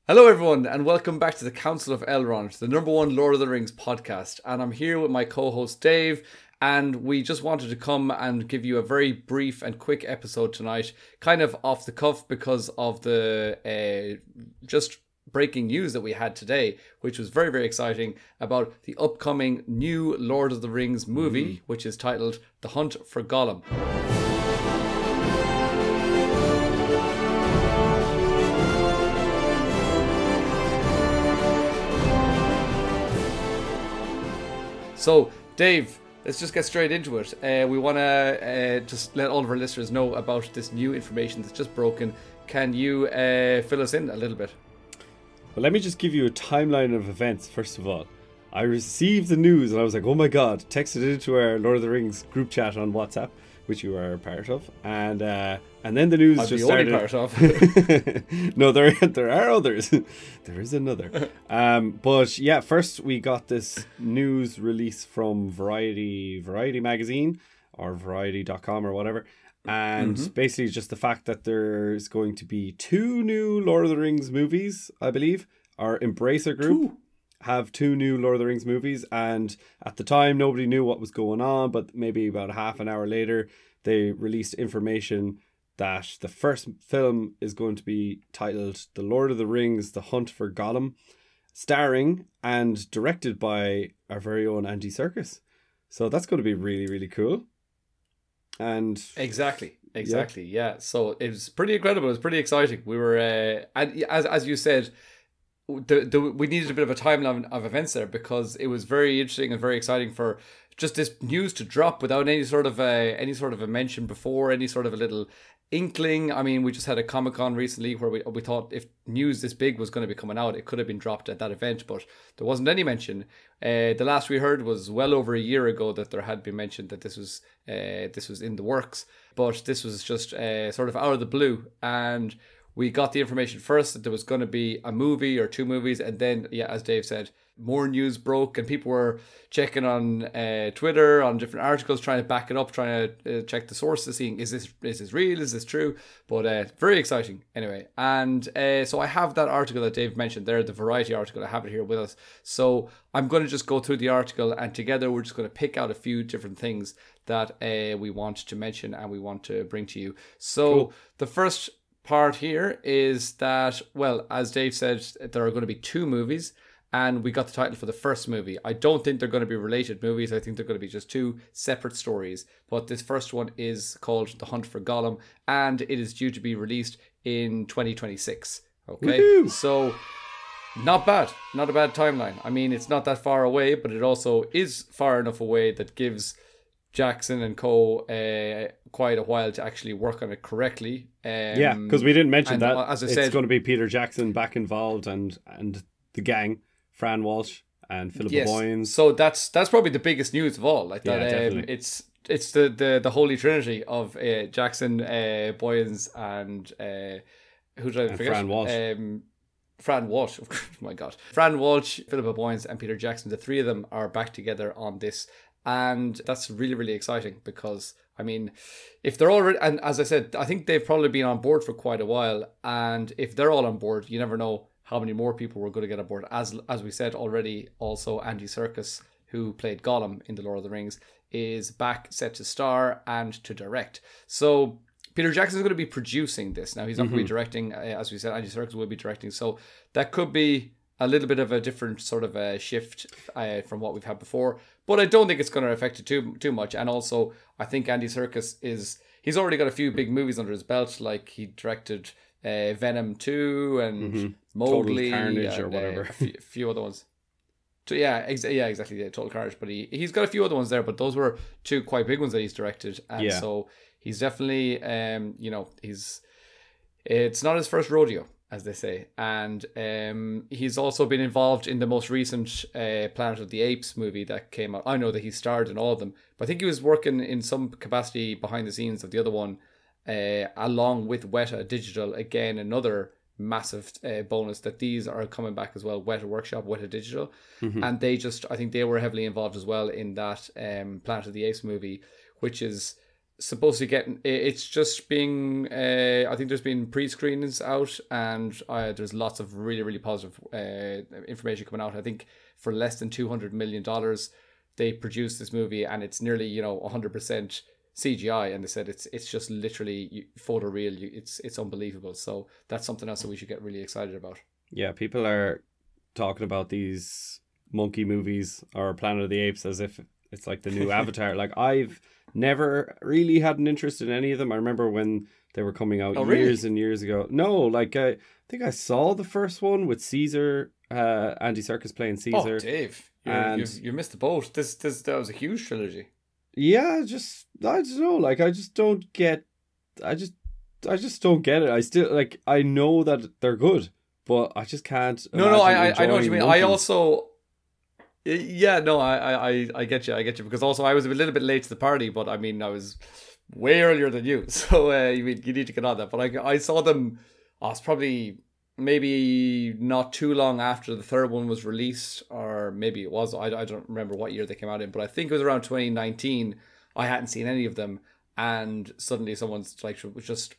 Hello, everyone, and welcome back to the Council of Elrond, the number one Lord of the Rings podcast. And I'm here with my co-host Dave, and we just wanted to come and give you a very brief and quick episode tonight, kind of off the cuff because of the just breaking news that we had today, which was very, very exciting, about the upcoming new Lord of the Rings movie, which is titled The Hunt for Gollum. So, Dave, let's just get straight into it. We want to just let all of our listeners know about this new information that's just broken. Can you fill us in a little bit? Well, let me just give you a timeline of events, first of all. I received the news and I was like, oh my god, texted it into our Lord of the Rings group chat on WhatsApp, which you are a part of. And then the news just started. I'm the only part of. No, there are others. There is another. But yeah, first we got this news release from Variety magazine or variety.com or whatever. And basically just the fact that there's going to be 2 new Lord of the Rings movies, I believe. Our Embracer group have 2 new Lord of the Rings movies. And at the time, nobody knew what was going on. But maybe about half an hour later, they released information that the first film is going to be titled The Lord of the Rings, The Hunt for Gollum, starring and directed by our very own Andy Serkis. So that's going to be really, really cool. And Exactly. Yeah. So it was pretty incredible. It was pretty exciting. We were, and as you said, we needed a bit of a timeline of events there because it was very interesting and very exciting for just this news to drop without any sort of a mention before, any sort of a little inkling. I mean, we just had a Comic-Con recently where we thought if news this big was going to be coming out, it could have been dropped at that event, but there wasn't any mention. The last we heard was well over a year ago that there had been mentioned that this was in the works, but this was just sort of out of the blue, and we got the information first that there was going to be a movie or 2 movies, and then, yeah, as Dave said, more news broke and people were checking on Twitter, on different articles, trying to back it up, trying to check the sources, seeing is this real, is this true? But very exciting anyway. And so I have that article that Dave mentioned there, the Variety article. I have it here with us. So I'm going to just go through the article, and together we're just going to pick out a few different things that we want to mention and we want to bring to you. So The first part here is that, well, as Dave said, there are going to be 2 movies. And we got the title for the first movie. I don't think they're going to be related movies. I think they're going to be just 2 separate stories. But this first one is called The Hunt for Gollum, and it is due to be released in 2026. Okay, Woo-hoo! So not bad. Not a bad timeline. I mean, it's not that far away, but it also is far enough away that gives Jackson and co quite a while to actually work on it correctly. Yeah, because we didn't mention that. As I it's said, going to be Peter Jackson back involved and the gang. Fran Walsh and Philippa Boyens. So that's probably the biggest news of all. Like that, definitely. It's the holy trinity of Jackson, Boyens, and who did I forget? Fran Walsh. Fran Walsh. Oh my God. Fran Walsh, Philippa Boyens, and Peter Jackson. The 3 of them are back together on this, and that's really, really exciting because, I mean, if they're already, and as I said, I think they've probably been on board for quite a while, and if they're all on board, you never know how many more people were going to get on board. As we said already, also Andy Serkis, who played Gollum in The Lord of the Rings, is back set to star and to direct. So Peter Jackson is going to be producing this. Now, he's not going to be directing. As we said, Andy Serkis will be directing. So that could be a little bit of a different sort of a shift from what we've had before. But I don't think it's going to affect it too much. And also, I think Andy Serkis he's already got a few big movies under his belt. Like he directed Venom 2 and Mowgli, Total Carnage and, or whatever. a few other ones. So exactly. Yeah, Total Carnage. But he's got a few other ones there, but those were 2 quite big ones that he's directed. And so he's definitely, it's not his first rodeo, as they say. And he's also been involved in the most recent Planet of the Apes movie that came out. I know that he starred in all of them, but I think he was working in some capacity behind the scenes of the other one, along with Weta Digital. Again, another massive bonus that these are coming back as well. Weta Workshop, Weta Digital, and I think they were heavily involved as well in that Planet of the Apes movie, which is supposed to get, it's just being, I think there's been pre-screenings out, and there's lots of really, really positive information coming out. I think for less than $200 million they produced this movie, and it's nearly 100% CGI, and they said it's just literally photoreal. It's unbelievable. So that's something else that we should get really excited about. Yeah, people are talking about these monkey movies or Planet of the Apes as if it's like the new Avatar. Like, I've never really had an interest in any of them. I remember when they were coming out years and years ago. No, like I think I saw the first one with Caesar, Andy Serkis playing Caesar. Oh, Dave, you missed the boat. That was a huge trilogy. Yeah, I don't know. Like, I just don't get don't get it. I still, like, I know that they're good, but I just can't. No, I know what you mean. Monkeys. I also. Yeah, no, I get you. Because also I was a little bit late to the party, but I mean, I was way earlier than you. So you need to get on that. But I saw them, it's probably maybe not too long after the third one was released, or maybe it was. I don't remember what year they came out in, but I think it was around 2019. I hadn't seen any of them. And suddenly someone's like,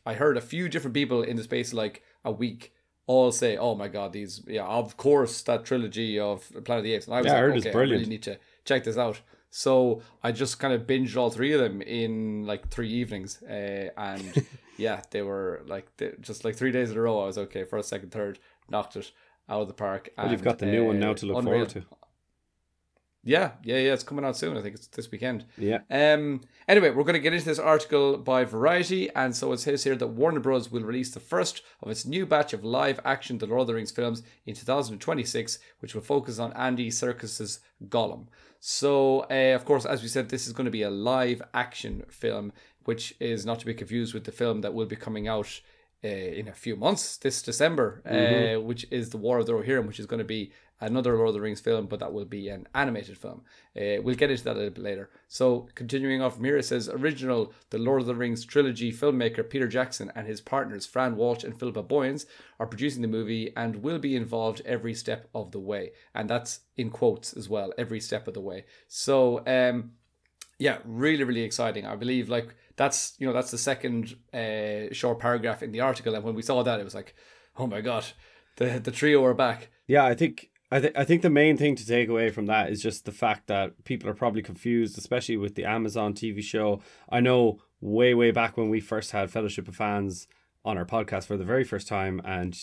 I heard a few different people in the space of like a week all say, "Oh my god, of course, that trilogy of Planet of the Apes." And I was okay, I really need to check this out. So I just kind of binged all three of them in like 3 evenings, and yeah, they were like just like 3 days in a row. I was okay, first, second, third, knocked it out of the park. Well, you've got the new one now to look forward to. Yeah, it's coming out soon. I think it's this weekend. Yeah. Anyway, we're going to get into this article by Variety, and so it says here that Warner Bros. Will release the first of its new batch of live-action The Lord of the Rings films in 2026, which will focus on Andy Serkis's Gollum. So, of course, as we said, this is going to be a live-action film, which is not to be confused with the film that will be coming out in a few months, this December, which is The War of the Rohirrim, which is going to be another Lord of the Rings film, but that will be an animated film. We'll get into that a little bit later. So, continuing off from here, it says, original The Lord of the Rings trilogy filmmaker Peter Jackson and his partners Fran Walsh and Philippa Boyens are producing the movie and will be involved every step of the way. And that's in quotes as well, every step of the way. So, yeah, really, really exciting. I believe like that's the second short paragraph in the article, and when we saw that, it was like, oh my god, the trio are back. Yeah, I think the main thing to take away from that is just the fact that people are probably confused, especially with the Amazon TV show. I know way back when we first had Fellowship of Fans on our podcast for the very first time, and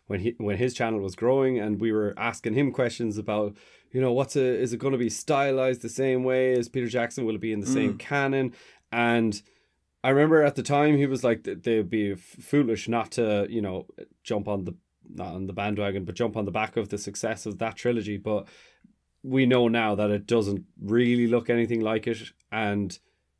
when his channel was growing and we were asking him questions about is it going to be stylized the same way as Peter Jackson, will it be in the same canon? And I remember at the time he was like, they'd be foolish not to jump on not on the bandwagon, but jump on the back of the success of that trilogy. But we know now that it doesn't really look anything like it, and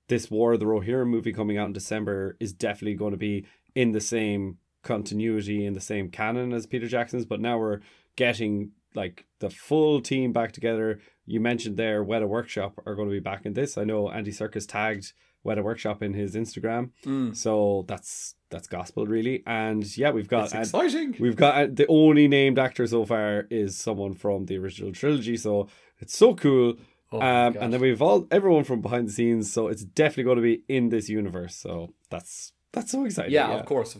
this War of the Rohirrim movie coming out in December is definitely going to be in the same continuity, in the same canon as Peter Jackson's. But now we're getting like the full team back together. You mentioned there Weta Workshop are going to be back in this. I know Andy Serkis tagged Weta Workshop in his Instagram, so that's gospel really. And yeah, we've got exciting. We've got the only named actor so far is someone from the original trilogy, so it's so cool. And then we've everyone from behind the scenes, so it's definitely going to be in this universe. So that's so exciting. Yeah, of course.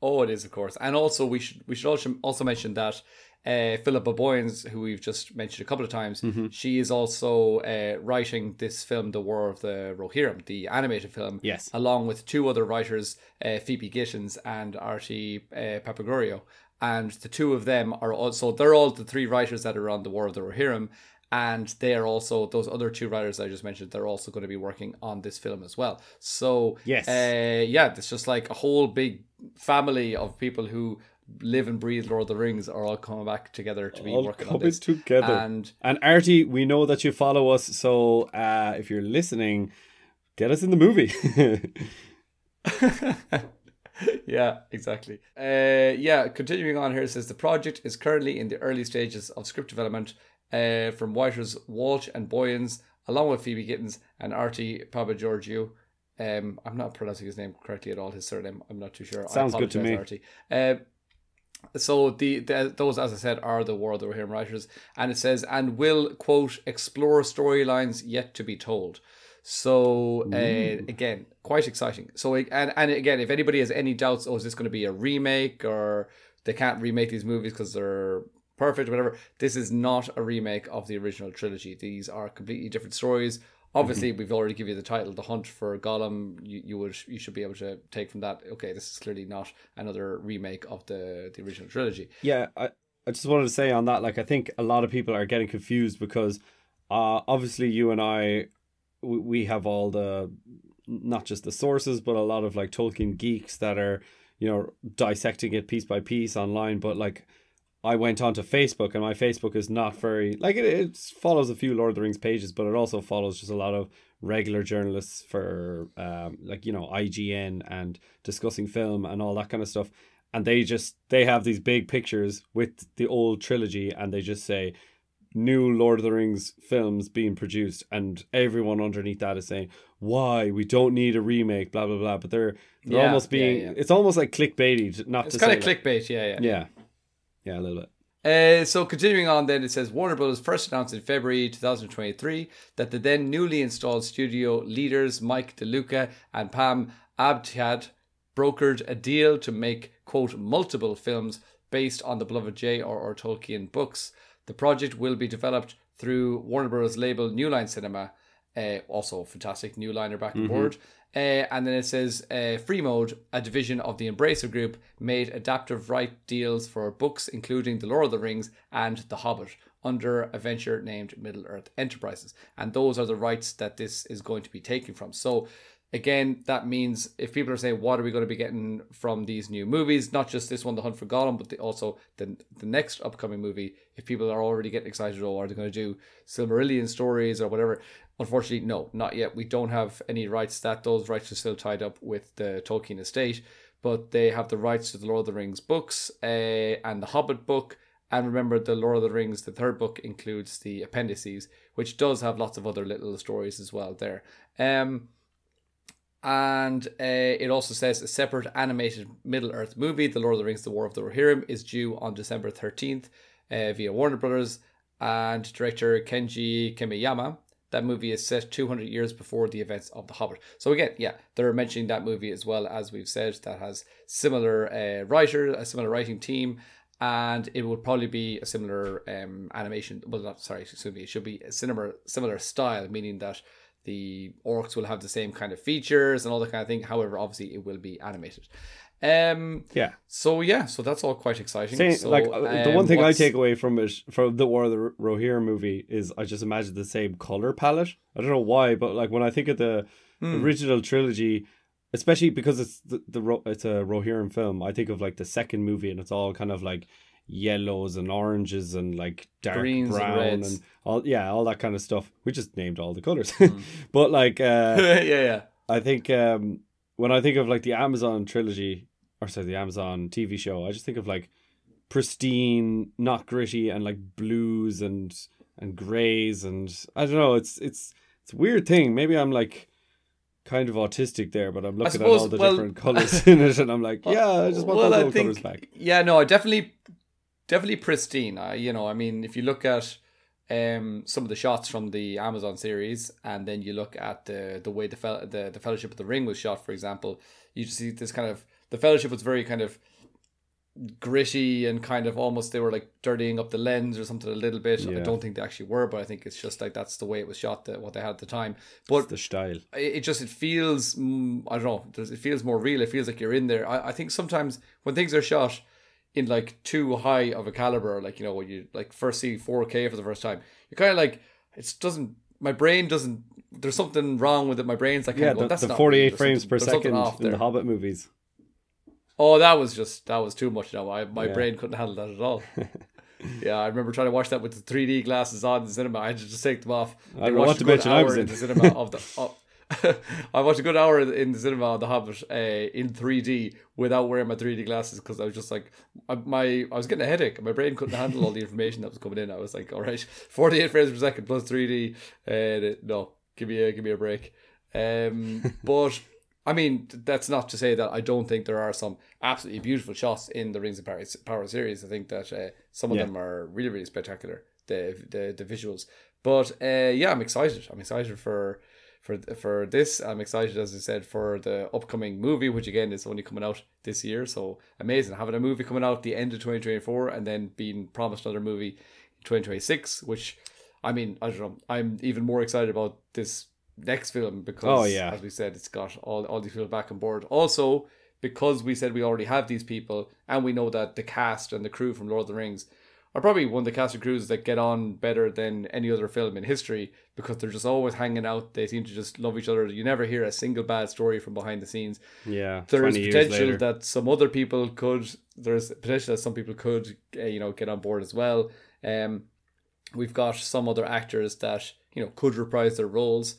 Oh, it is, of course. And also we should also mention that Philippa Boyens, who we've just mentioned a couple of times, she is also writing this film, The War of the Rohirrim, the animated film, yes, along with two other writers, Phoebe Gittins and Artie Papagorio. And the two of them are they're all the three writers that are on The War of the Rohirrim. And they are also, those other two writers I just mentioned, they're also going to be working on this film as well. So, yes, it's just like a whole big family of people who live and breathe Lord of the Rings are all coming back together to be working on this. Together. And Artie, we know that you follow us, so if you're listening, get us in the movie. Yeah, exactly. Continuing on here, it says the project is currently in the early stages of script development from writers Walsh and Boyens, along with Phoebe Gittins and Artie Papageorgiou. I'm not pronouncing his name correctly at all, his surname. I'm not too sure. Sounds good to me. Artie. So those, as I said, are the War of the Rohirrim writers. And it says, and will, quote, explore storylines yet to be told. So again, quite exciting. So and again, if anybody has any doubts, is this going to be a remake, or they can't remake these movies because they're perfect or whatever, this is not a remake of the original trilogy. These are completely different stories. Obviously, we've already given you the title, The Hunt for Gollum. You should be able to take from that, okay, this is clearly not another remake of the original trilogy. Yeah, I just wanted to say on that, like, I think a lot of people are getting confused because obviously you and I, we have all the, not just the sources, but a lot of like Tolkien geeks that are, dissecting it piece by piece online. But like, I went onto Facebook, and my Facebook is not very, like, it follows a few Lord of the Rings pages, but it also follows just a lot of regular journalists for IGN and discussing film and all that kind of stuff. And they have these big pictures with the old trilogy, and they just say new Lord of the Rings films being produced, and everyone underneath that is saying, why, we don't need a remake, blah blah blah. But they're almost being, it's almost like clickbaity, not it's to kind say of clickbait. Yeah, a little bit. So continuing on then, it says Warner Bros. First announced in February 2023 that the then newly installed studio leaders Mike DeLuca and Pam Abdiad brokered a deal to make, quote, multiple films based on the beloved J.R.R. Tolkien books. The project will be developed through Warner Bros. Label New Line Cinema. Also fantastic, New Line are back on board. And then it says Free Mode, a division of the Embracer Group, made adaptive right deals for books including The Lord of the Rings and The Hobbit under a venture named Middle-earth Enterprises. And those are the rights that this is going to be taken from. So again, that means if people are saying, what are we going to be getting from these new movies? Not just this one, The Hunt for Gollum, but also the next upcoming movie. If people are already getting excited, are they going to do Silmarillion stories or whatever? Unfortunately, no, not yet. We don't have any rights. Those rights are still tied up with the Tolkien estate, but they have the rights to the Lord of the Rings books and the Hobbit book. And remember, the Lord of the Rings, the third book, includes the appendices, which does have lots of other little stories as well there. And it also says a separate animated Middle-earth movie, The Lord of the Rings, The War of the Rohirrim, is due on December 13th via Warner Brothers. And director Kenji Kamiyama, that movie is set 200 years before the events of The Hobbit. So again, yeah, they're mentioning that movie as well, as we've said, that has similar writers, a similar writing team, and it would probably be a similar animation. Well, not, sorry, excuse me, it should be a similar style, meaning that the orcs will have the same kind of features and all that kind of thing. However, obviously, it will be animated. So that's all quite exciting. The one thing I take away from the War of the Rohirrim movie is I just imagine the same color palette. I don't know why, but like when I think of the original trilogy, especially because it's it's a Rohirrim film, I think of like the second movie, and it's all kind of like yellows and oranges and like dark greens brown and all that kind of stuff. We just named all the colors. But like I think when I think of like the Amazon trilogy, or sorry, the Amazon TV show, I just think of like pristine, not gritty, and like blues and grays, and I don't know, it's a weird thing. Maybe I'm like kind of autistic there, but I'm looking at all the different colors in it, and I'm like, I just want those little colors back. Yeah, no, definitely pristine. I mean, if you look at some of the shots from the Amazon series, and then you look at the way the Fellowship of the Ring was shot, for example, you just see this kind of, the Fellowship was very kind of gritty and kind of almost, they were like dirtying up the lens or something a little bit. I don't think they actually were, but I think it's just like that's the way it was shot, what they had at the time. But it's the style. It feels, I don't know, it feels more real. It feels like you're in there. I think sometimes when things are shot in like too high of a caliber, like, when you like first see 4K for the first time, you're kind of like, my brain doesn't, there's something wrong with it. My brain's like, that's the not 48 frames per second in the Hobbit movies. Oh, that was too much now. My brain couldn't handle that at all. Yeah, I remember trying to watch that with the 3D glasses on in the cinema. I had to just take them off. I watched a good hour in the cinema of the. I watched a good hour in the cinema of The Hobbit in 3D without wearing my 3D glasses, because I was just like, I was getting a headache. My brain couldn't handle all the information that was coming in. I was like, all right, 48 frames per second plus 3D. No, give me a break. But I mean, that's not to say that I don't think there are some absolutely beautiful shots in the Rings of Power series. I think that some of them are really, really spectacular, the visuals. But I'm excited. I'm excited for for this. I'm excited, as I said, for the upcoming movie, which again is only coming out this year. So amazing having a movie coming out at the end of 2024 and then being promised another movie in 2026. Which, I mean, I don't know. I'm even more excited about this next film because, as we said, it's got all these people back on board. Also, because we said we already have these people, and we know that the cast and the crew from Lord of the Rings are probably one of the cast and crews that get on better than any other film in history because they're just always hanging out. They seem to just love each other. You never hear a single bad story from behind the scenes. Yeah, there is potential that some other people could. There's potential that some people could, get on board as well. We've got some other actors that could reprise their roles.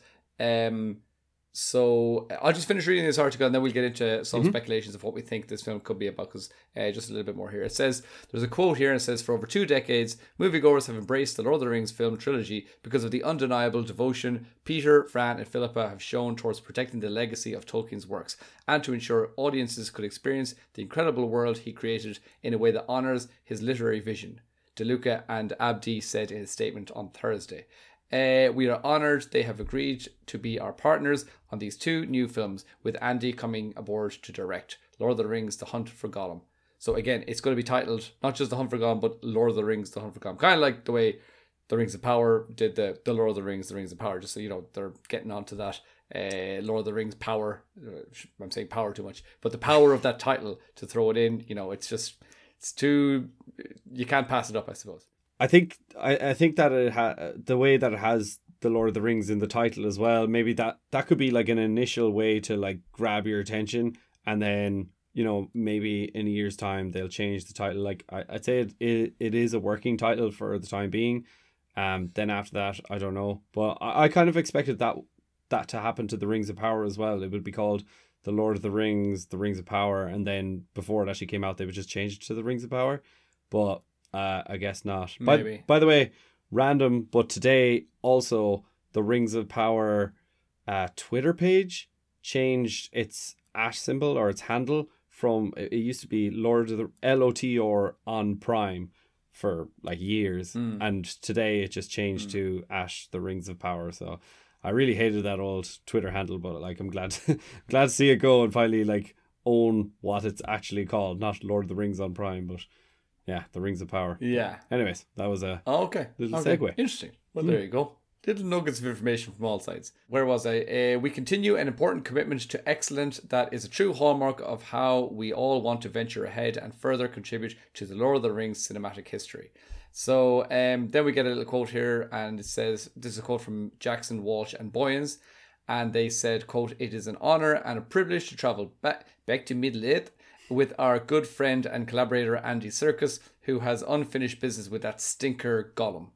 So I'll just finish reading this article and then we'll get into some speculations of what we think this film could be about, because just a little bit more here. It says, there's a quote here and it says, for over 2 decades, moviegoers have embraced the Lord of the Rings film trilogy because of the undeniable devotion Peter, Fran and Philippa have shown towards protecting the legacy of Tolkien's works and to ensure audiences could experience the incredible world he created in a way that honours his literary vision, DeLuca and Abdi said in a statement on Thursday. We are honoured they have agreed to be our partners on these 2 new films, with Andy coming aboard to direct Lord of the Rings, The Hunt for Gollum. So again, it's going to be titled not just The Hunt for Gollum, but Lord of the Rings, The Hunt for Gollum. Kind of like the way The Rings of Power did the Lord of the Rings, The Rings of Power, just so they're getting onto that Lord of the Rings power. I'm saying power too much, but the power of that title to throw it in, it's too, you can't pass it up, I suppose. I think that the way that it has the Lord of the Rings in the title as well, maybe that could be like an initial way to like grab your attention, and then maybe in a year's time they'll change the title. Like I'd say it is a working title for the time being. Then after that, I don't know, but I kind of expected that to happen to the Rings of Power as well. It would be called the Lord of the Rings of Power, and then before it actually came out, they would just change it to the Rings of Power. But I guess not. Maybe. By the way, random, but today also the Rings of Power Twitter page changed its @ symbol or its handle from, it used to be Lord of the LOTR on Prime for like years, and today it just changed to @ the Rings of Power. So I really hated that old Twitter handle, but like I'm glad glad to see it go and finally like own what it's actually called, not Lord of the Rings on Prime, but yeah, the Rings of Power. Yeah. Anyways, that was a little segue. Interesting. Well, there you go. Little nuggets of information from all sides. Where was I? We continue an important commitment to excellence that is a true hallmark of how we all want to venture ahead and further contribute to the Lord of the Rings cinematic history. So then we get a little quote here, and it says, this is a quote from Jackson, Walsh and Boyens, and they said, quote, "It is an honour and a privilege to travel back to Middle-earth with our good friend and collaborator Andy Serkis, who has unfinished business with that stinker Gollum.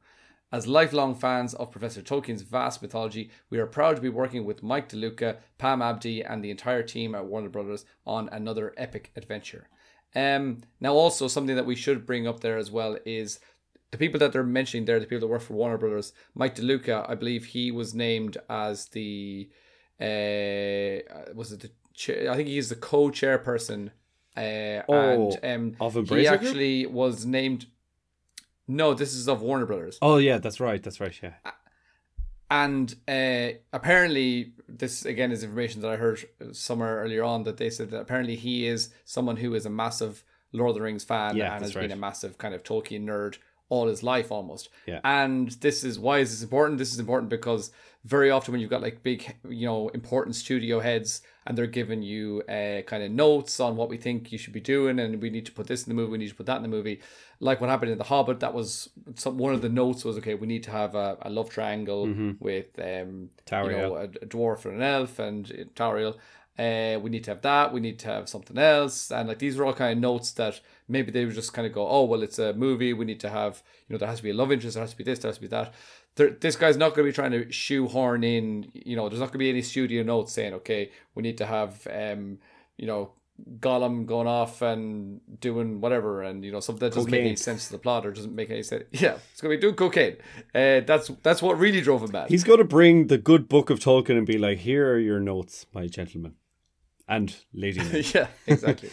As lifelong fans of Professor Tolkien's vast mythology, we are proud to be working with Mike DeLuca, Pam Abdi, and the entire team at Warner Brothers on another epic adventure." Now also something that we should bring up there as well is the people that they're mentioning there, the people that work for Warner Brothers. Mike DeLuca, I believe he was named as the I think he's the co-chairperson. Of Embracer he actually was named. No, this is of Warner Brothers. Oh yeah, that's right. Yeah. And apparently, this again is information that I heard somewhere earlier on, that they said that apparently he is someone who is a massive Lord of the Rings fan and has been a massive kind of Tolkien nerd all his life almost. Yeah. And why is this important? This is important because very often when you've got like big, important studio heads and they're giving you kind of notes on what we think you should be doing, and we need to put this in the movie, we need to put that in the movie. Like what happened in The Hobbit, that was one of the notes was, okay, we need to have a love triangle with Tauriel. a dwarf and an elf and Tauriel. We need to have that. We need to have something else. And like these were all kind of notes that maybe they would just kind of go, oh, well, it's a movie. We need to have, there has to be a love interest. There has to be this. There has to be that. This guy's not going to be trying to shoehorn in, there's not going to be any studio notes saying, okay, we need to have, Gollum going off and doing whatever, and something that doesn't make any sense to the plot or doesn't make any sense. Yeah, it's going to be doing cocaine. That's what really drove him mad. He's going to bring the good book of Tolkien and be like, here are your notes, my gentlemen and lady. Yeah, exactly.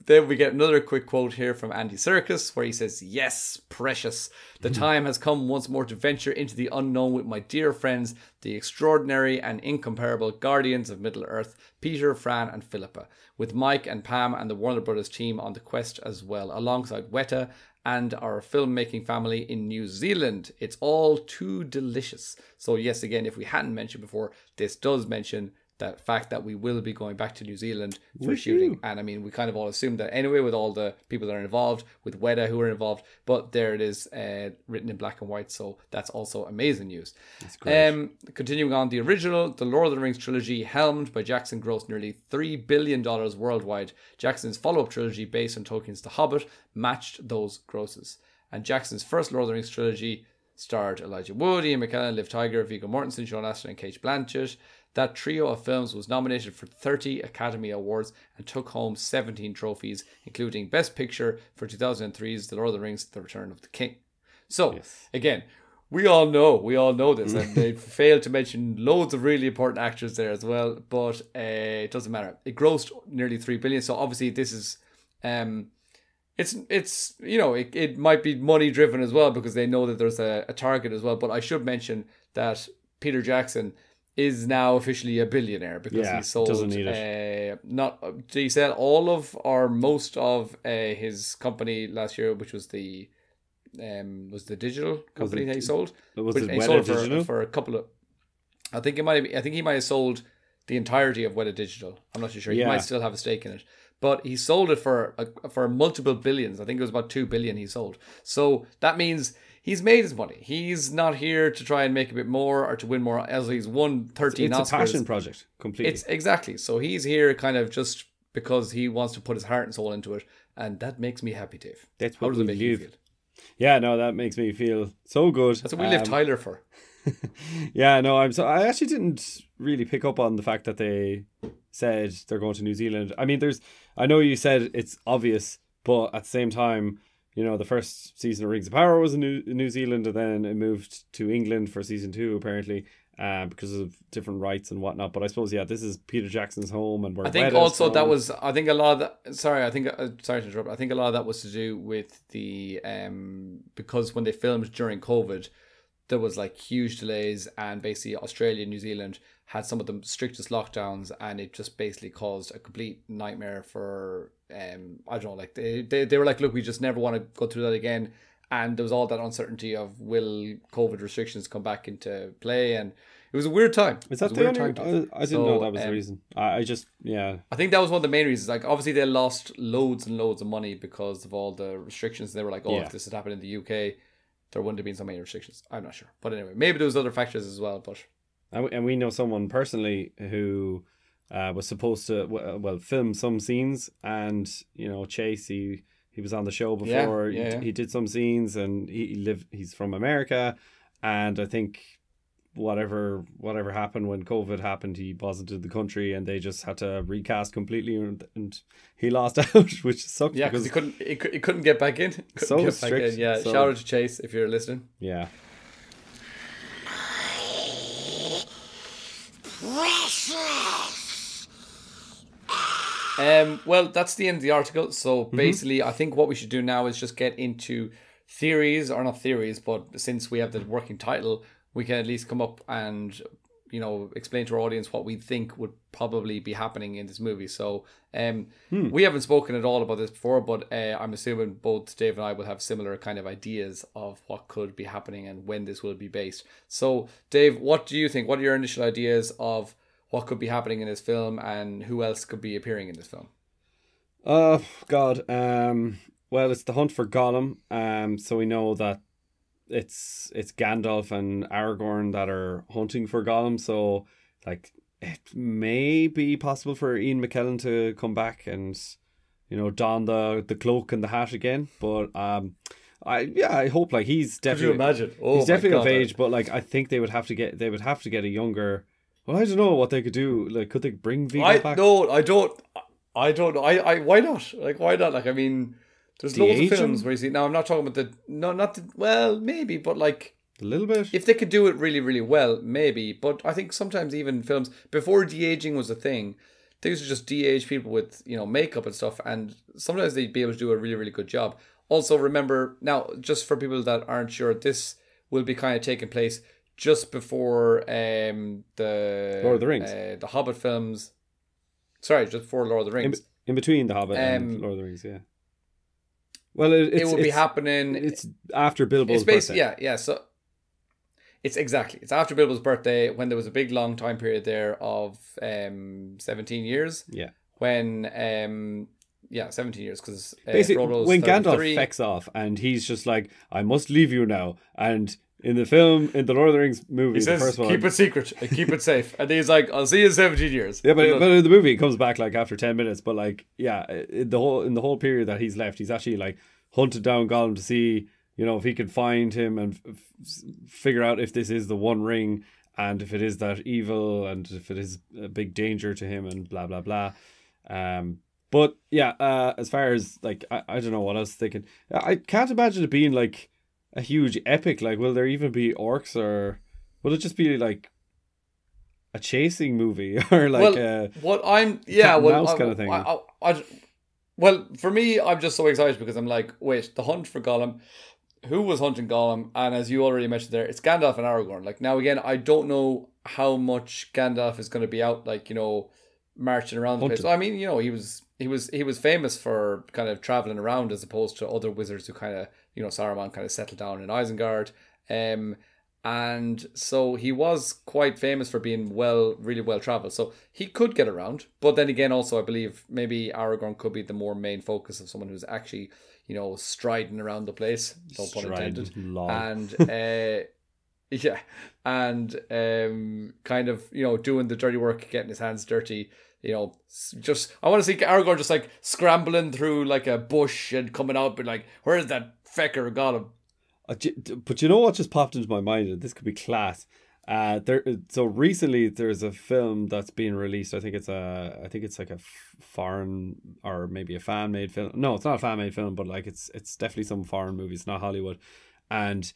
Then we get another quick quote here from Andy Serkis where he says, "Yes, precious. The time has come once more to venture into the unknown with my dear friends, the extraordinary and incomparable guardians of Middle-earth, Peter, Fran and Philippa, with Mike and Pam and the Warner Brothers team on the quest as well, alongside Weta and our filmmaking family in New Zealand. It's all too delicious." So yes, again, if we hadn't mentioned before, this does mention that fact that we will be going back to New Zealand for shooting. And I mean, we kind of all assumed that anyway with all the people that are involved, with Weta who are involved, but there it is written in black and white. So that's also amazing news. That's great. Continuing on, the original, the Lord of the Rings trilogy, helmed by Jackson, grossed nearly $3 billion worldwide. Jackson's follow-up trilogy, based on Tolkien's The Hobbit, matched those grosses. And Jackson's first Lord of the Rings trilogy starred Elijah Wood, Ian McKellen, Liv Tyler, Viggo Mortensen, Sean Astin and Cate Blanchett. That trio of films was nominated for 30 Academy Awards and took home 17 trophies, including Best Picture for 2003's The Lord of the Rings, The Return of the King. So, again, we all know this, and they failed to mention loads of really important actors there as well, but it doesn't matter. It grossed nearly $3 billion, so obviously this is... It's you know, it might be money driven as well because they know that there's a target as well, but I should mention that Peter Jackson is now officially a billionaire because he sold doesn't need it. Did he sell all of or most of his company last year, which was the digital company that he sold? Was it he Weta sold Digital? for a couple of, I think he might have sold the entirety of Weta Digital. I'm not too sure. He might still have a stake in it. But he sold it for multiple billions. I think it was about $2 billion he sold. So that means he's made his money. He's not here to try and make a bit more or to win more. As he's won 13 Oscars. It's a passion project, completely. It's exactly. So he's here kind of just because he wants to put his heart and soul into it, and that makes me happy, Dave. That's How what does it make you feel? Yeah, no, that makes me feel so good. That's what we live Tyler for. Yeah, no, I actually didn't really pick up on the fact that they said they're going to New Zealand. I mean, I know you said it's obvious, but at the same time, you know, the first season of Rings of Power was in New Zealand, and then it moved to England for season 2 apparently, because of different rights and whatnot. But I suppose this is Peter Jackson's home, and I think also that was. I think a lot of that. Sorry to interrupt. I think a lot of that was to do with the because when they filmed during COVID, there was like huge delays, and basically Australia and New Zealand had some of the strictest lockdowns, and it just basically caused a complete nightmare for I don't know, like they were like, look, we just never want to go through that again, and there was all that uncertainty of will COVID restrictions come back into play, and it was a weird time. Is that the only? I didn't know that was the reason. I just I think that was one of the main reasons. Like obviously they lost loads and loads of money because of all the restrictions. They were like, if this had happened in the UK, there wouldn't have been so many restrictions. I'm not sure. But anyway, maybe there was other factors as well. But and we know someone personally who was supposed to film some scenes, and you know, Chase, he was on the show before. He did some scenes, and he's from America, and I think whatever happened when COVID happened, he wasn't in the country, and they just had to recast completely, and he lost out, which sucked. Yeah, because he couldn't get back in. So strict. Yeah, shout out to Chase if you're listening. Yeah. Well, that's the end of the article. So basically, I think what we should do now is just get into theories, or not theories, but since we have the working title, we can at least come up and, you know, explain to our audience what we think would probably be happening in this movie. So we haven't spoken at all about this before, but I'm assuming both Dave and I will have similar kind of ideas of what could be happening and when this will be based. So Dave, what do you think? What are your initial ideas of what could be happening in this film, and who else could be appearing in this film? Oh God. Well, it's the hunt for Gollum. So we know that it's Gandalf and Aragorn that are hunting for Gollum. So like it may be possible for Ian McKellen to come back and, you know, don the cloak and the hat again. But I hope, like, he's definitely. Could you imagine? He's definitely of age, but like I think they would have to get a younger. Well, I don't know what they could do. Like, could they bring Viggo back? No, I don't know. Why not? Like, why not? Like, I mean, there's loads of films where you see. Now, I'm not talking about well, maybe, but like a little bit. If they could do it really, really well, maybe. But I think sometimes even films before de-aging was a thing, they used to just de-age people with, you know, makeup and stuff, and sometimes they'd be able to do a really, really good job. Also, remember, now, just for people that aren't sure, this will be kind of taking place just before the Lord of the Rings. The Hobbit films. Sorry, just before Lord of the Rings. In between the Hobbit and Lord of the Rings, yeah. Well, it will be happening. It's after Bilbo's birthday. Yeah. So it's after Bilbo's birthday, when there was a big long time period there of 17 years. Yeah. When 17 years, because basically Frodo's when 33. Gandalf fecks off and he's just like, I must leave you now, and in the film, in the Lord of the Rings movie, he says, the first one, keep it secret, keep it safe, and he's like, I'll see you in 17 years. Yeah, but in the movie, he comes back like after 10 minutes. But like, yeah, in the whole period that he's left, he's actually like hunted down Gollum to see, you know, if he could find him and figure out if this is the One Ring, and if it is that evil, and if it is a big danger to him, and blah blah blah. But yeah, as far as like, I don't know what I was thinking. I can't imagine it being like a huge epic. Like, will there even be orcs, or will it just be like a chasing movie, or like mouse kind of thing? Well, for me, I'm just so excited because I'm like, wait, the hunt for Gollum. Who was hunting Gollum? And as you already mentioned there, it's Gandalf and Aragorn. Like, now again, I don't know how much Gandalf is going to be out, like, you know, marching around the place. So, I mean, you know, he was famous for kind of traveling around, as opposed to other wizards who kind of, you know, Saruman kind of settled down in Isengard. And so he was quite famous for being really well traveled. So he could get around. But then again, also, I believe maybe Aragorn could be the more main focus of someone who's actually, you know, striding around the place. No pun intended. And and kind of, you know, doing the dirty work, getting his hands dirty. You know, just I want to see Aragorn just like scrambling through like a bush and coming out, but like, where's that fecker Gollum? But you know what just popped into my mind, and this could be class. So recently there's a film that's being released. I think it's like a foreign, or maybe a fan made film. No, it's not a fan made film, but like it's definitely some foreign movie. It's not Hollywood, and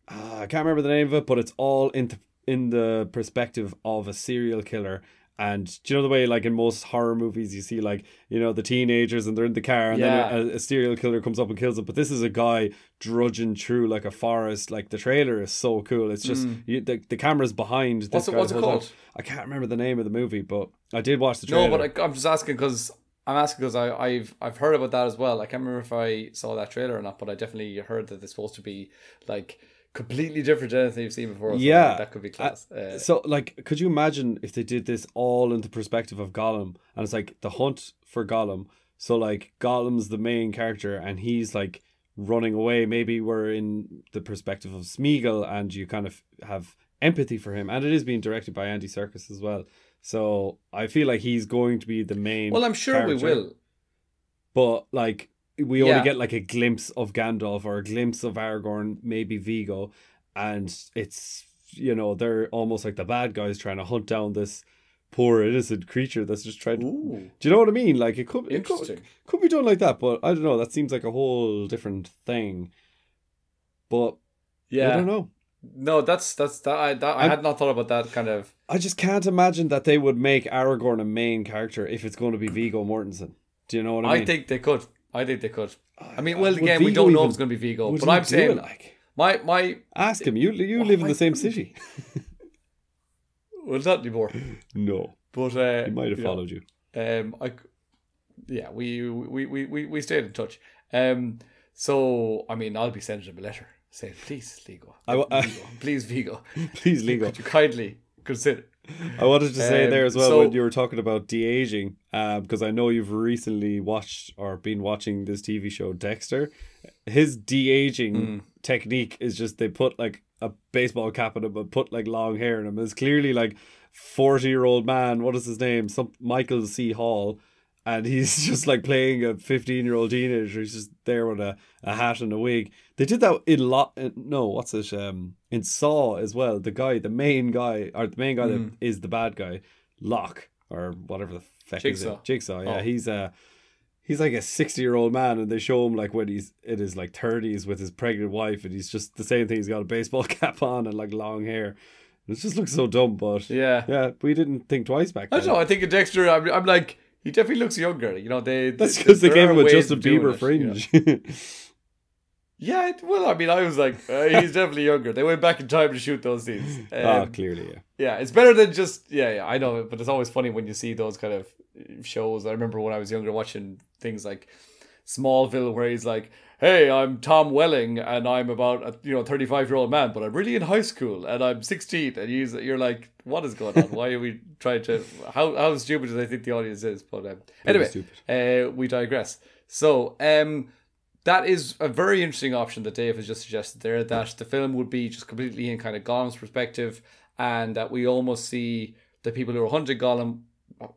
I can't remember the name of it, but it's all in the perspective of a serial killer. And do you know the way, like in most horror movies, you see like, you know, the teenagers and they're in the car, and then a serial killer comes up and kills them. But this is a guy drudging through like a forest. Like, the trailer is so cool. It's just the camera's behind. What's it called? I can't remember the name of the movie, but I did watch the trailer. No, but I'm just asking because I've heard about that as well. I can't remember if I saw that trailer or not, but I definitely heard that it's supposed to be like completely different to anything you've seen before. So yeah, that could be class. So like, could you imagine if they did this all in the perspective of Gollum, and it's like the hunt for Gollum. So like, Gollum's the main character and he's like running away. Maybe we're in the perspective of Smeagol and you kind of have empathy for him, and it is being directed by Andy Serkis as well. So I feel like he's going to be the main. Well, I'm sure character. We will. But like, we only get like a glimpse of Gandalf or a glimpse of Aragorn, maybe Viggo, and it's, you know, they're almost like the bad guys trying to hunt down this poor innocent creature that's just trying to. Ooh. Do you know what I mean? Like, it could be done like that, but I don't know. That seems like a whole different thing. But yeah, I don't know. No, I had not thought about that kind of. I just can't imagine that they would make Aragorn a main character if it's going to be Viggo Mortensen. Do you know what I mean? I think they could. I mean, well, again, we don't know if it's going to be Viggo, but I'm saying, like, my ask him. You live in the same city. Well, not anymore. No, but he might have followed you. We stayed in touch. So I mean, I'll be sending him a letter saying, please, Viggo, please, Viggo, please, Viggo, could you kindly consider. I wanted to say there as well, when you were talking about de-aging, because I know you've recently watched or been watching this TV show Dexter. His de-aging technique is just, they put like a baseball cap on him and put like long hair in him. It's clearly like 40-year-old man, what is his name? Michael C. Hall, and he's just like playing a 15-year-old teenager. He's just there with a hat and a wig. They did that in Saw as well. The main guy that is the bad guy, Locke, or whatever the fuck is it? Jigsaw, yeah. Oh. He's like a 60-year-old man, and they show him like when he's in his like 30s with his pregnant wife, and he's just the same thing. He's got a baseball cap on and like long hair. It just looks so dumb, but yeah, we didn't think twice back I then. don't know. I think in Dexter, I'm like, he definitely looks younger. You know, That's because they gave him a ways Justin of doing Bieber it, fringe. you know? Yeah, well, I mean, I was like, he's definitely younger. They went back in time to shoot those scenes. Clearly, yeah. Yeah, it's better than just, yeah, I know, but it's always funny when you see those kind of shows. I remember when I was younger watching things like Smallville, where he's like, hey, I'm Tom Welling, and I'm about a 35-year-old man, but I'm really in high school, and I'm 16, and you're like, what is going on? Why are we trying to, how stupid do they think the audience is? But anyway, we digress. So, that is a very interesting option that Dave has just suggested there, that the film would be just completely in kind of Gollum's perspective, and that we almost see the people who are hunting Gollum,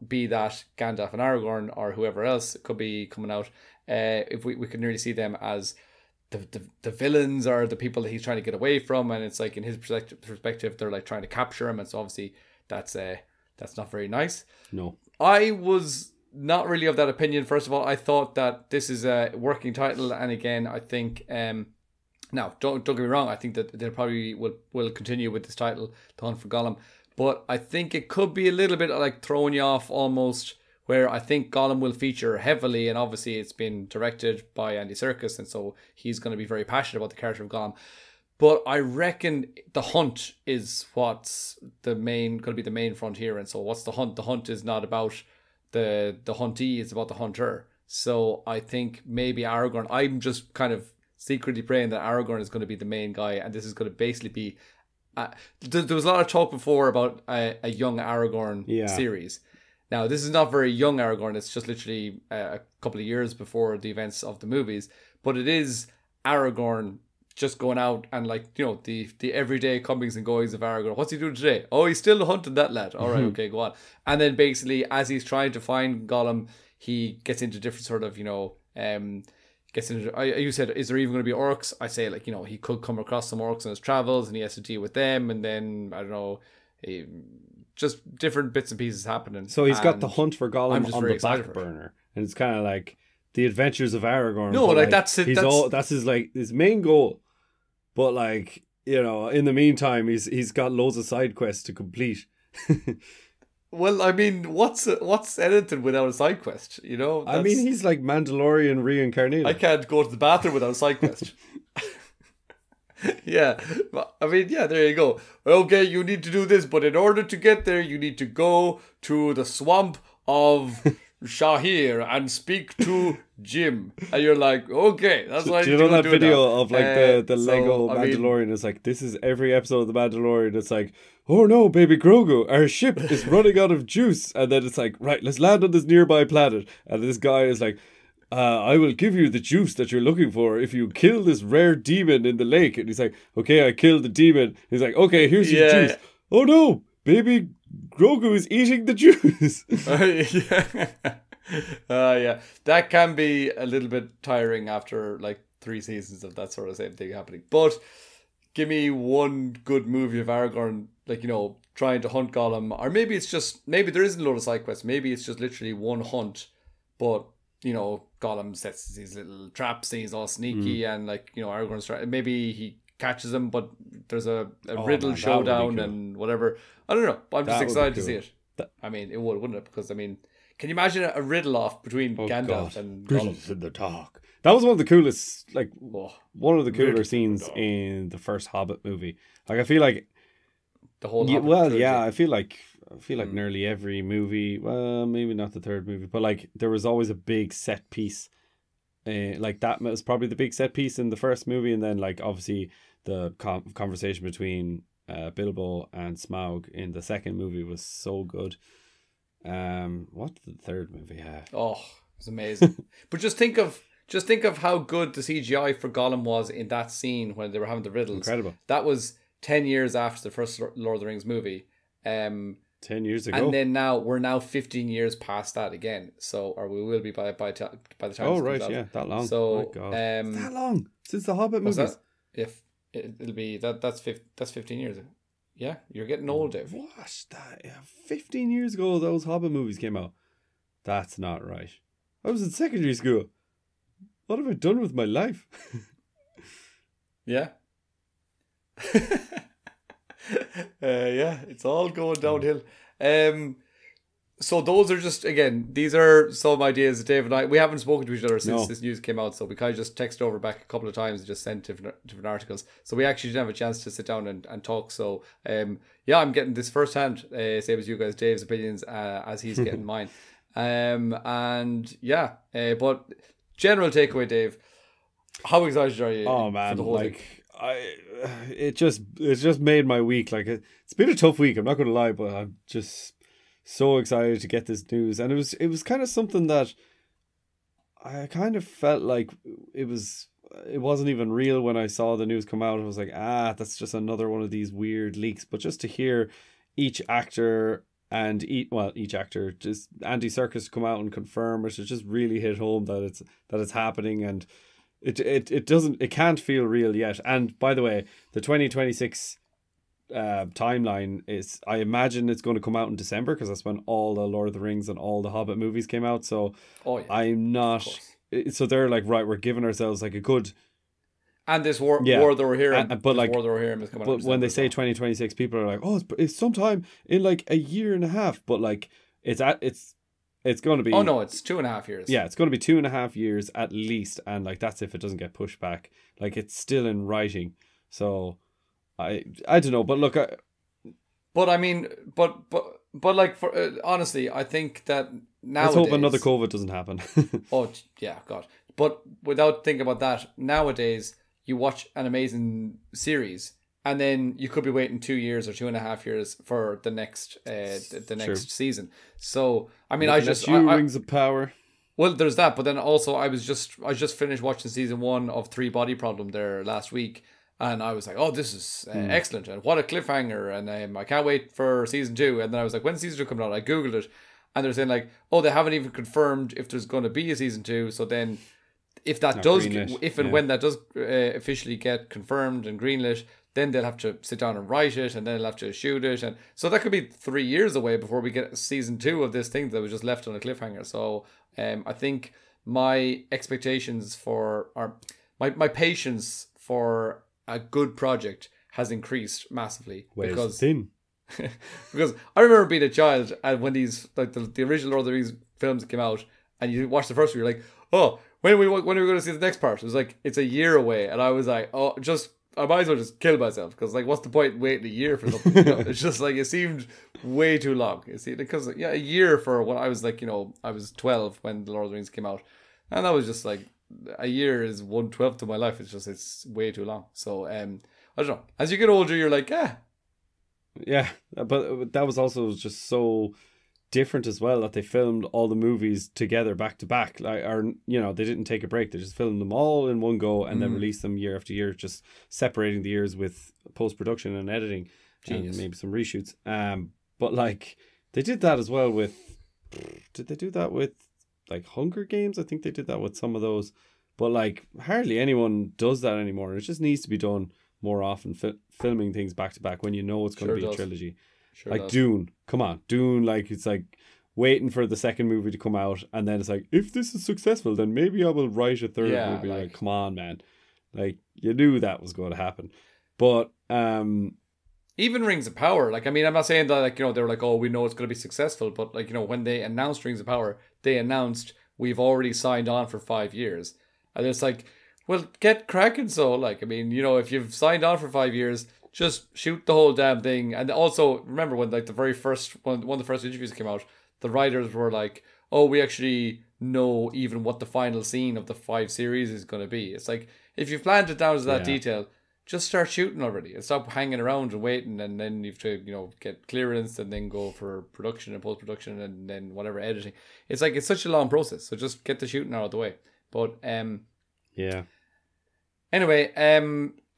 be that Gandalf and Aragorn or whoever else could be coming out, if we could nearly see them as the villains or the people that he's trying to get away from, and it's like in his perspective they're like trying to capture him, and so obviously that's not very nice. No. I was not really of that opinion. First of all, I thought that this is a working title, and again, I think now don't get me wrong, I think that they probably will continue with this title, The Hunt for Gollum, but I think it could be a little bit like throwing you off almost, where I think Gollum will feature heavily, and obviously it's been directed by Andy Serkis, and so he's going to be very passionate about the character of Gollum. But I reckon the hunt is what's going to be the main frontier, and so what's the hunt? The hunt is not about the huntee, is about the hunter. So I think maybe Aragorn, I'm just kind of secretly praying that Aragorn is going to be the main guy, and this is going to basically be there was a lot of talk before about a young Aragorn series. Now this is not very young Aragorn, it's just literally a couple of years before the events of the movies, but it is Aragorn just going out and the everyday comings and goings of Aragorn. What's he doing today? Oh, he's still hunting that lad. All right, okay, go on. And then basically, as he's trying to find Gollum, he gets into different sort of, gets into. You said, is there even going to be orcs? I say, he could come across some orcs in his travels, and he has to deal with them, and then I don't know, just different bits and pieces happening. So he's got the hunt for Gollum on the back burner, and it's kind of like the Adventures of Aragorn. No, that's it. That's his main goal. But in the meantime, he's got loads of side quests to complete. Well, I mean, what's edited without a side quest? I mean, he's like Mandalorian reincarnated. I can't go to the bathroom without a side quest. Yeah, I mean, yeah, there you go. Okay, you need to do this, but in order to get there, you need to go to the swamp of Shahir and speak to Jim, and you're like, okay, that's what I need to do. Do you know that video now. of like the Lego Mandalorian? It's like, this is every episode of the Mandalorian. It's like, oh no, baby Grogu, our ship is running out of juice, and then it's like, right, let's land on this nearby planet, and this guy is like, I will give you the juice that you're looking for if you kill this rare demon in the lake. And he's like, okay, I killed the demon. He's like, okay, here's your juice. Oh no, baby Grogu is eating the juice. Yeah, that can be a little bit tiring after like 3 seasons of that sort of same thing happening. But give me one good movie of Aragorn, trying to hunt Gollum, or maybe there isn't a lot of side quests. Maybe it's just literally one hunt, but Gollum sets these little traps and he's all sneaky, and Aragorn's trying. Maybe he catches him, but there's a riddle showdown and whatever. I don't know. But I'm just excited to see it. I mean, it wouldn't it? Because can you imagine a riddle off between Gandalf and Gollum? In the dark. That was one of the coolest, one of the cooler scenes in the first Hobbit movie. I feel like the whole Hobbit trilogy. I feel like nearly every movie, well, maybe not the third movie, but there was always a big set piece. That was probably the big set piece in the first movie, and then obviously the conversation between Bilbo and Smaug in the second movie was so good. What did the third movie have? Oh, it was amazing. But just think of how good the CGI for Gollum was in that scene when they were having the riddles. Incredible. That was 10 years after the first Lord of the Rings movie. 10 years ago. And then we're 15 years past that again. So, or we will be by the time. Oh right, yeah, that long. So, my God. That long since the Hobbit movies. If it'll be that's 15 years. Yeah, you're getting old, Dave. What? 15 years ago, those Hobbit movies came out. That's not right. I was in secondary school. What have I done with my life? Yeah. Yeah, it's all going downhill. So those are just, again, these are some ideas that Dave and I, we haven't spoken to each other since this news came out, so we kind of just texted over back a couple of times and just sent different articles. So we actually didn't have a chance to sit down and talk. So yeah, I'm getting this firsthand, same as you guys, Dave's opinions as he's getting mine. And yeah, but general takeaway, Dave, how excited are you? Oh man, for the whole like thing? it just made my week. Like it's been a tough week, I'm not gonna lie, but I'm just so excited to get this news. And it was kind of something that I kind of felt like it wasn't even real when I saw the news come out. I was like, that's just another one of these weird leaks. But just to hear each actor each actor, just Andy Serkis come out and confirm it just really hit home that it's happening. And it can't feel real yet. And by the way, the 2026 timeline is, I imagine it's going to come out in December, because that's when all the Lord of the Rings and all the Hobbit movies came out. So I'm not, so they're like, right, we're giving ourselves like a good, and this war that we're hearing, but like, war that we're hearing is coming out. But when they say 2026, people are like, oh, it's sometime in like a year and a half. But like, it's going to be, oh no, it's 2.5 years. Yeah, it's going to be 2.5 years at least. And like, that's if it doesn't get pushed back. Like, it's still in writing. So I don't know, but look, but I mean, but like, for honestly, I think that nowadays, let's hope another COVID doesn't happen. Oh yeah, God. But without thinking about that, nowadays you watch an amazing series, and then you could be waiting 2 years or 2.5 years for the next season. So I mean, Rings of Power. Well, there's that, but then also I just finished watching season 1 of 3 Body Problem there last week. And I was like, oh, this is excellent. And what a cliffhanger. And I can't wait for season 2. And then I was like, when's season 2 coming out? I Googled it. And they're saying like, oh, they haven't even confirmed if there's going to be a season 2. So then if that when that does officially get confirmed and greenlit, then they'll have to sit down and write it. And then they'll have to shoot it. And so that could be 3 years away before we get season 2 of this thing that was just left on a cliffhanger. So I think my expectations my patience for a good project has increased massively. Because I remember being a child, and when these, like the original Lord of the Rings films came out, and you watch the first one, you're like, oh, when are we going to see the next part? It was like, it's a year away, and I was like, oh, I might as well just kill myself, because like, what's the point waiting a year for something? You know? It's just like, it seemed way too long. You see, because a year for when I was like, I was 12 when the Lord of the Rings came out, and that was just like, a year is 1/12 of my life. It's way too long. So I don't know. As you get older, you're like, yeah. But that was also just so different as well, that they filmed all the movies together back to back. Like, or they didn't take a break. They just filmed them all in one go and then released them year after year, just separating the years with post production and editing. Genius. And maybe some reshoots. But like, they did that as well with. Did they do that with? Like Hunger Games? I think they did that with some of those, but like hardly anyone does that anymore. It just needs to be done more often, filming things back to back when you know it's going to be a trilogy. Like Dune, come on, Dune, like it's like waiting for the second movie to come out, and then it's like, if this is successful, then maybe I will write a third movie. Like, come on, man, like you knew that was going to happen. But even Rings of Power, like, I mean, I'm not saying that, like, they were like, oh, we know it's going to be successful, but like, when they announced Rings of Power, they announced we've already signed on for 5 years. And it's like, well, get cracking. So like, I mean, if you've signed on for 5 years, just shoot the whole damn thing. And also remember when like the very first one of the first interviews came out, the writers were like, oh, we actually know even what the final scene of the 5 series is going to be. It's like, if you've planned it down to that detail, just start shooting already and stop hanging around and waiting, and then you have to, get clearance and then go for production and post-production and then whatever editing. It's like, it's such a long process. So just get the shooting out of the way. But, yeah. Anyway,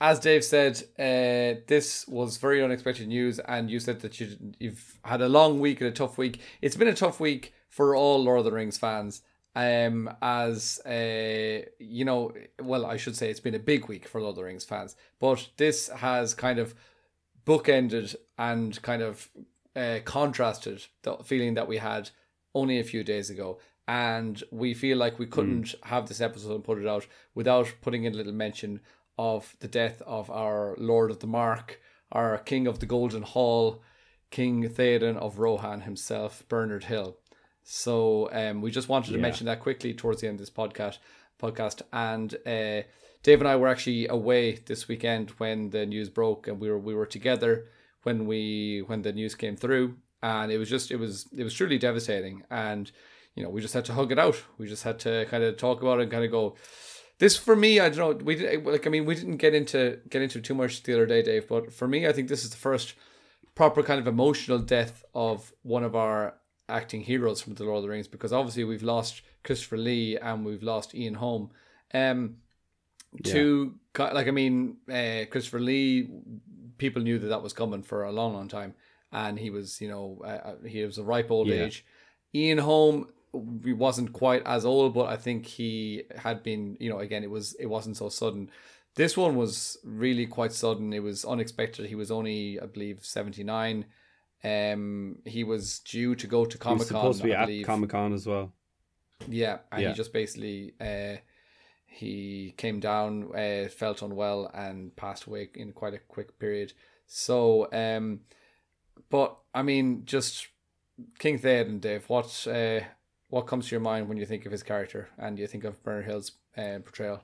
as Dave said, this was very unexpected news, and you said that you've had a long week and a tough week. It's been a tough week for all Lord of the Rings fans. Well, I should say it's been a big week for Lord of the Rings fans, but this has kind of bookended and kind of contrasted the feeling that we had only a few days ago. And we feel like we couldn't have this episode and put it out without putting in a little mention of the death of our Lord of the Mark, our king of the Golden Hall, King Theoden of Rohan himself, Bernard Hill. So we just wanted to mention that quickly towards the end of this podcast. And Dave and I were actually away this weekend when the news broke, and we were together when the news came through, and it was truly devastating. And we just had to hug it out. We just had to kind of talk about it and kind of go. This for me, I don't know. We didn't get into too much the other day, Dave. But for me, I think this is the first proper kind of emotional death of one of our acting heroes from the Lord of the Rings, because obviously we've lost Christopher Lee and we've lost Ian Holm. Christopher Lee, people knew that was coming for a long, long time, and he was he was a ripe old age. Ian Holm, he wasn't quite as old, but I think he had been, again, it wasn't so sudden. This one was really quite sudden. It was unexpected. He was only, I believe, 79. He was due to go to Comic-Con. He was supposed to be at Comic-Con as well. Yeah, and he just basically he came down, felt unwell, and passed away in quite a quick period. So, but I mean, just King Theoden, Dave. What comes to your mind when you think of his character and you think of Bernard Hill's portrayal?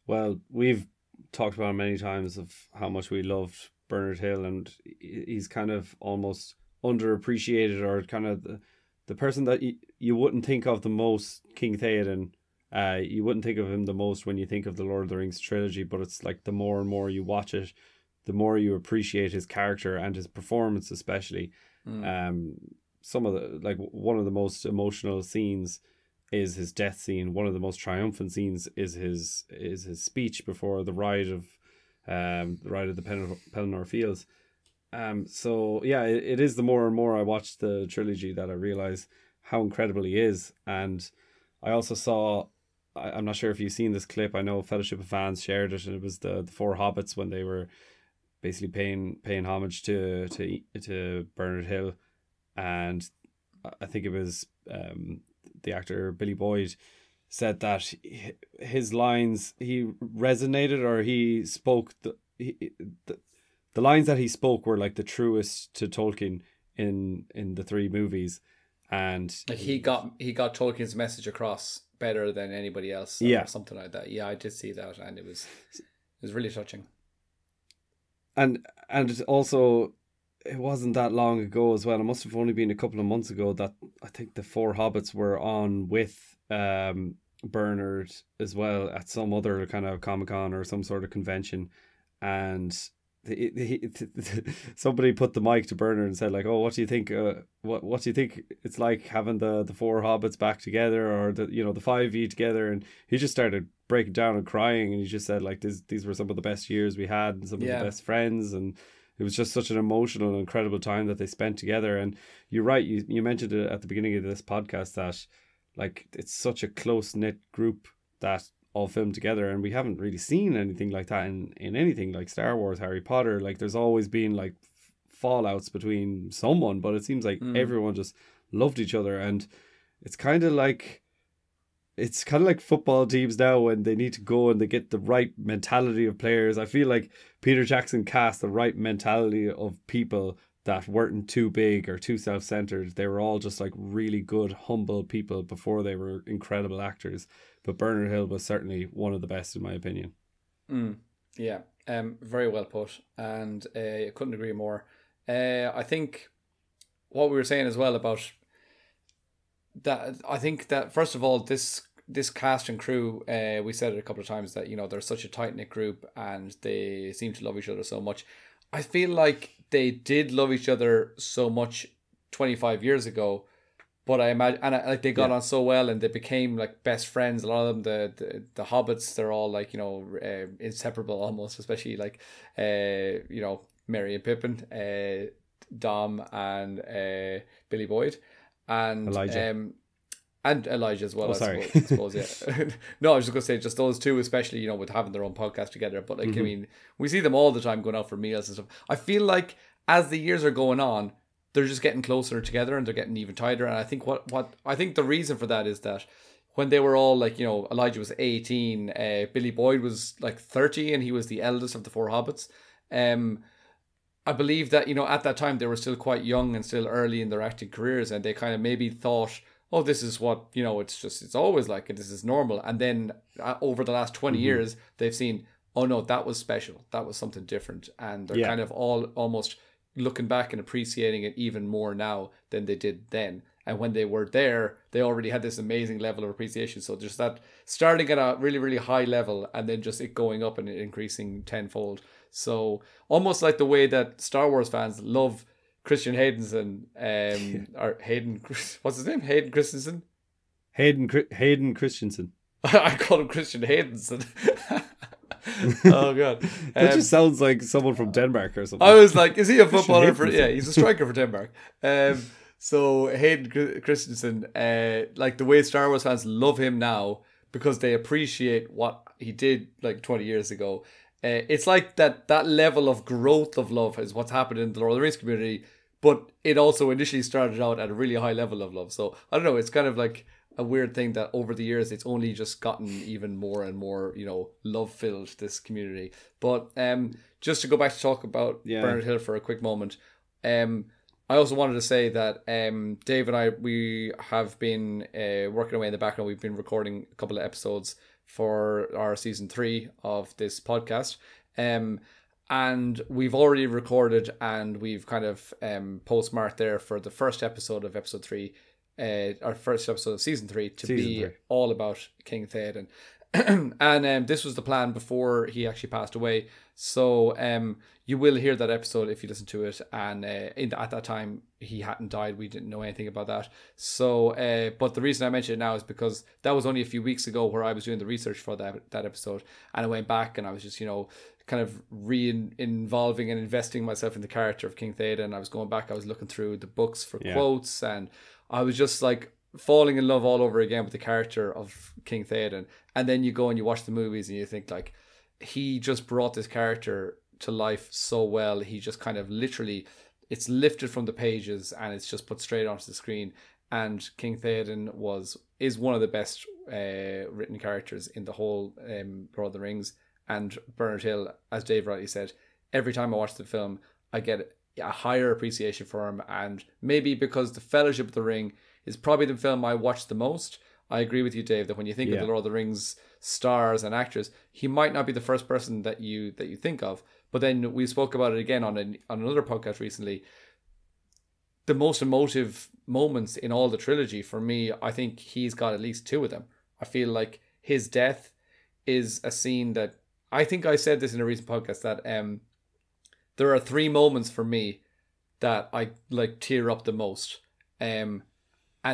Well, we've talked about many times of how much we loved Bernard Hill, and he's kind of almost underappreciated, or kind of the person that you wouldn't think of the most. King Theoden, you wouldn't think of him the most when you think of the Lord of the Rings trilogy, but it's like the more and more you watch it, the more you appreciate his character and his performance, especially. Some of one of the most emotional scenes is his death scene. One of the most triumphant scenes is his speech before the ride of the Pelennor Fields. So yeah, it is the more and more I watch the trilogy that I realize how incredible he is. And I also saw, I'm not sure if you've seen this clip, I know Fellowship of Fans shared it, and it was the four hobbits when they were basically paying homage to Bernard Hill. And I think it was the actor Billy Boyd said that his lines, he resonated, or he spoke, the lines that he spoke were like the truest to Tolkien in the three movies. And like he got Tolkien's message across better than anybody else, or something like that. Yeah, I did see that, and it was really touching. And also, it wasn't that long ago as well. It must have only been a couple of months ago that I think the four hobbits were on with Bernard as well at some other kind of Comic-Con or some sort of convention, and somebody put the mic to Bernard and said like, "Oh, what do you think? What do you think it's like having the four hobbits back together, or the 5e together?" And he just started breaking down and crying, and he just said like, "These were some of the best years we had, and some of the best friends, and it was just such an emotional and incredible time that they spent together." And you're right, you mentioned it at the beginning of this podcast that like it's such a close-knit group that all filmed together, and we haven't really seen anything like that in anything like Star Wars, Harry Potter. Like there's always been like fallouts between someone, but it seems like everyone just loved each other. And it's kind of like football teams now, when they need to go and they get the right mentality of players. I feel like Peter Jackson cast the right mentality of people that weren't too big or too self-centered. They were all just like really good, humble people before they were incredible actors. But Bernard Hill was certainly one of the best in my opinion. Yeah, very well put, and I couldn't agree more. I think what we were saying as well about that, I think that first of all, this cast and crew, we said it a couple of times that they're such a tight-knit group and they seem to love each other so much. I feel like they did love each other so much 25 years ago, but I imagine, and they got on so well, and they became like best friends. A lot of them, the hobbits, they're all like inseparable almost, especially like Merry and Pippin, Dom and Billy Boyd, and Elijah. And Elijah as well, sorry. I suppose, yeah. No, I was just going to say, just those two, especially, with having their own podcast together. But, I mean, we see them all the time going out for meals and stuff. I feel like as the years are going on, they're just getting closer together and they're getting even tighter. And I think I think the reason for that is that when they were all like, Elijah was 18, Billy Boyd was like 30, and he was the eldest of the four hobbits. I believe that, at that time they were still quite young and still early in their acting careers, and they kind of maybe thought, oh, this is what, it's always like it, this is normal. And then over the last 20 years, they've seen, oh no, that was special. That was something different. And they're kind of all almost looking back and appreciating it even more now than they did then. And when they were there, they already had this amazing level of appreciation. So just that starting at a really, really high level and then just it going up and increasing tenfold. So almost like the way that Star Wars fans love Christian Haydenson, or Hayden, what's his name? Hayden Christensen? Hayden Christensen. I call him Christian Haydenson. Oh god, that just sounds like someone from Denmark or something. I was like, is he a footballer? Yeah, he's a striker for Denmark. So Hayden Christensen, like the way Star Wars fans love him now because they appreciate what he did like 20 years ago. It's like that level of growth of love is what's happened in the Lord of the Rings community, but it also initially started out at a really high level of love. So I don't know, it's kind of like a weird thing that over the years it's only just gotten even more and more, love filled, this community. But just to go back to talk about Bernard Hill for a quick moment, I also wanted to say that Dave and I, we have been working away in the background. We've been recording a couple of episodes for our season 3 of this podcast. And we've already recorded and we've kind of postmarked there for the first episode of episode 3, our first episode of season 3 to be all about King Theoden. And this was the plan before he actually passed away. So you will hear that episode if you listen to it. And at that time, he hadn't died. We didn't know anything about that. So, but the reason I mention it now is because that was only a few weeks ago where I was doing the research for that episode. And I went back and I was just, kind of involving and investing myself in the character of King Theoden. I was going back, I was looking through the books for quotes, and I was just like falling in love all over again with the character of King Theoden. And then you go and you watch the movies and you think like, he just brought this character to life so well. He just kind of literally, it's lifted from the pages and it's just put straight onto the screen. And King Theoden is one of the best written characters in the whole Lord of the Rings. And Bernard Hill, as Dave rightly said, every time I watch the film, I get a higher appreciation for him. And maybe because The Fellowship of the Ring is probably the film I watched the most. I agree with you, Dave, that when you think of the Lord of the Rings stars and actors, he might not be the first person that you think of. But then we spoke about it again on another podcast recently. The most emotive moments in all the trilogy, for me, I think he's got at least 2 of them. I feel like his death is a scene that, I think I said this in a recent podcast, that there are 3 moments for me that I like tear up the most. And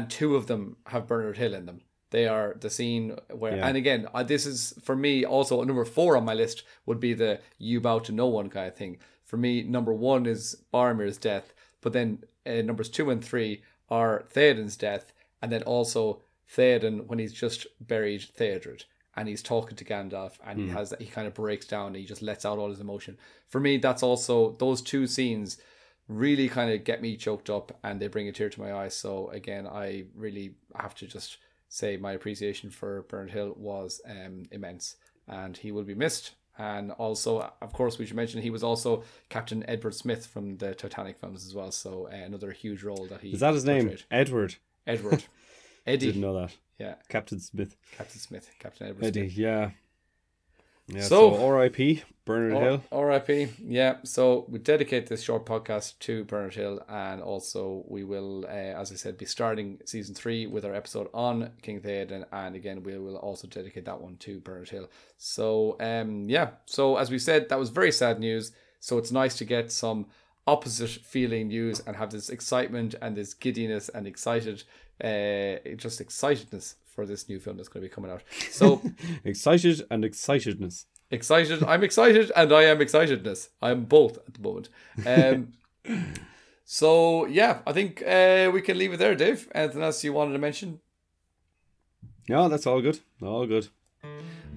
2 of them have Bernard Hill in them. They are the scene where, and again, this is for me also number 4 on my list would be the "you bow to no one" kind of thing. For me, number 1 is Boromir's death, but then numbers 2 and 3 are Theoden's death, and then also Theoden when he's just buried Theodred and he's talking to Gandalf and he kind of breaks down and he just lets out all his emotion. For me, that's also, those 2 scenes really kind of get me choked up and they bring a tear to my eye. So again, I really have to just say my appreciation for Bernard Hill was immense, and he will be missed. And also, of course, we should mention he was also Captain Edward Smith from the Titanic films as well. So another huge role that he... Is that his name? Edward? Edward. Eddie. Didn't know that. Yeah. Captain Smith. Captain Edward Eddie, Smith. yeah. Yeah, so R.I.P. Bernard Hill. R.I.P. Yeah, so we dedicate this short podcast to Bernard Hill, and also we will, as I said, be starting season 3 with our episode on King Theoden, and again we will also dedicate that one to Bernard Hill. So so as we said, that was very sad news, so it's nice to get some opposite feeling news and have this excitement and this giddiness and excitedness for this new film that's going to be coming out. So excited and excitedness. Excited. I'm excited and I am excitedness. I'm both at the moment. So yeah, I think we can leave it there, Dave. Anything else you wanted to mention? No, that's all good. All good.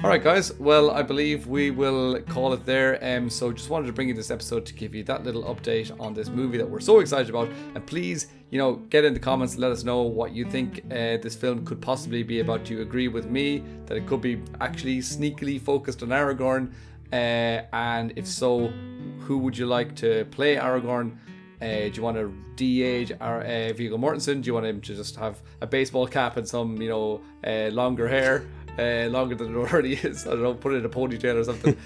All right, guys. Well, I believe we will call it there. So just wanted to bring you this episode to give you that little update on this movie that we're so excited about. And please, get in the comments and let us know what you think this film could possibly be about. Do you agree with me that it could be actually sneakily focused on Aragorn? And if so, who would you like to play Aragorn? Do you want to de-age Viggo Mortensen? Do you want him to just have a baseball cap and some, longer hair? Longer than it already is. I don't know, put it in a ponytail or something.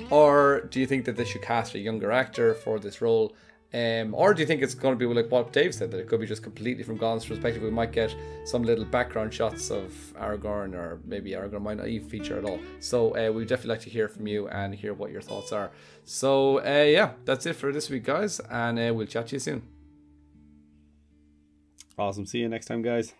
Or do you think that they should cast a younger actor for this role? Or do you think it's going to be like what Dave said, that it could be just completely from Gollum's perspective? We might get some little background shots of Aragorn, or maybe Aragorn might not even feature at all. So we'd definitely like to hear from you and hear what your thoughts are. So that's it for this week, guys, and we'll chat to you soon. Awesome. See you next time, guys.